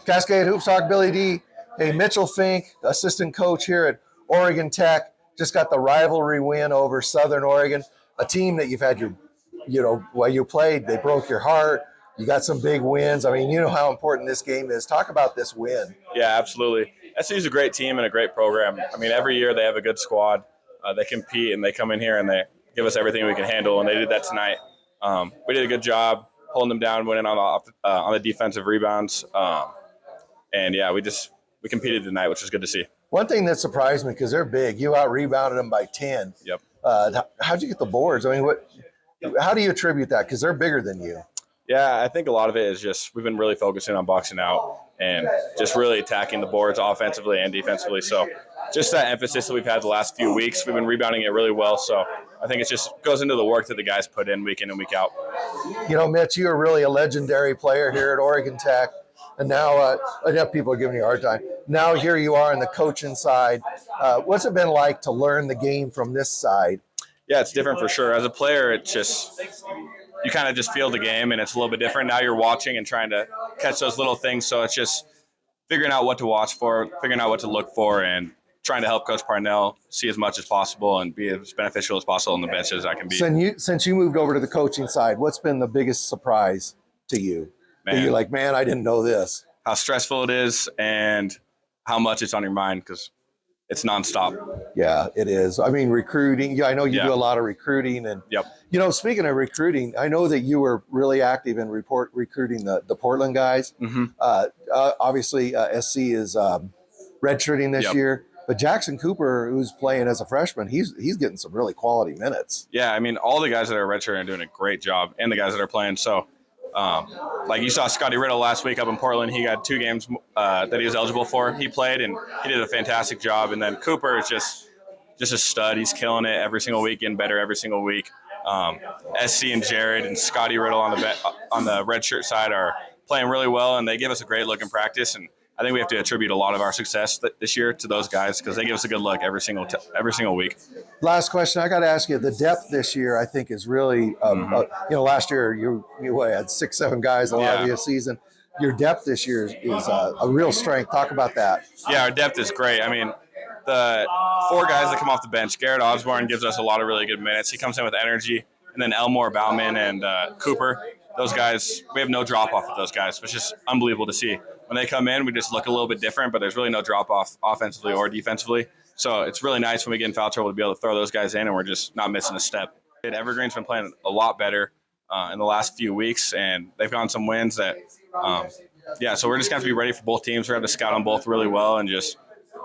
Cascade Hoops Talk, Billy D. Hey, Mitchell Fink, assistant coach here at Oregon Tech, just got the rivalry win over Southern Oregon, a team that you've had while you played, they broke your heart. You got some big wins. I mean, you know how important this game is. Talk about this win. Yeah, absolutely. SOU's a great team and a great program. I mean, every year they have a good squad. They compete and they come in here and they give us everything we can handle, and they did that tonight. We did a good job holding them down, winning on the defensive rebounds. And yeah, we competed tonight, which was good to see. One thing that surprised me, because they're big, you out-rebounded them by 10. Yep. How'd you get the boards? I mean, how do you attribute that? Because they're bigger than you. Yeah, I think a lot of it is just we've been really focusing on boxing out and just really attacking the boards offensively and defensively. So just that emphasis that we've had the last few weeks, we've been rebounding it really well. So I think it just goes into the work that the guys put in week and week out. You know, Mitch, you are really a legendary player here at Oregon Tech. And now enough people are giving you a hard time. Now here you are on the coaching side. What's it been like to learn the game from this side? Yeah, it's different for sure. As a player, it's just you kind of just feel the game, and it's a little bit different. Now you're watching and trying to catch those little things. So it's just figuring out what to watch for, figuring out what to look for, and trying to help Coach Parnell see as much as possible and be as beneficial as possible on the bench as I can be. Since you moved over to the coaching side, what's been the biggest surprise to you? Man, you're like, man, I didn't know this. How stressful it is and how much it's on your mind because it's nonstop. Yeah, it is. I mean, recruiting. Yeah, I know you do a lot of recruiting. And, you know, speaking of recruiting, I know that you were really active in recruiting the Portland guys. Mm-hmm. Obviously, SC is redshirting this year. But Jackson Cooper, who's playing as a freshman, he's getting some really quality minutes. Yeah, I mean, all the guys that are redshirting are doing a great job, and the guys that are playing. So, like you saw Scotty Riddle last week up in Portland. He got 2 games that he was eligible for. He played, and he did a fantastic job. And then Cooper is just a stud. He's killing it every single week, getting better every single week. SC and Jared and Scotty Riddle on the redshirt side are playing really well, and they give us a great look in practice. And I think we have to attribute a lot of our success this year to those guys because they give us a good look every single week. Last question, I got to ask you, the depth this year I think is really, last year you had 6-7 guys a lot of the season. Your depth this year is a real strength. Talk about that. Yeah, our depth is great. I mean, the 4 guys that come off the bench, Garrett Osborne gives us a lot of really good minutes. He comes in with energy. And then Elmore, Bauman, and Cooper, those guys, we have no drop-off with those guys. It's just unbelievable to see. When they come in, we just look a little bit different, but there's really no drop-off offensively or defensively. So it's really nice when we get in foul trouble to be able to throw those guys in, and we're just not missing a step. Evergreen's been playing a lot better in the last few weeks, and they've gotten some wins that, so we're just going to have to be ready for both teams. We're going to have to scout on both really well and just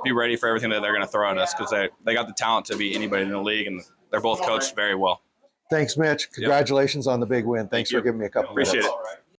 be ready for everything that they're going to throw at us because they got the talent to beat anybody in the league, and they're both coached very well. Thanks, Mitch. Congratulations on the big win. Thanks for giving me a couple minutes. Appreciate it.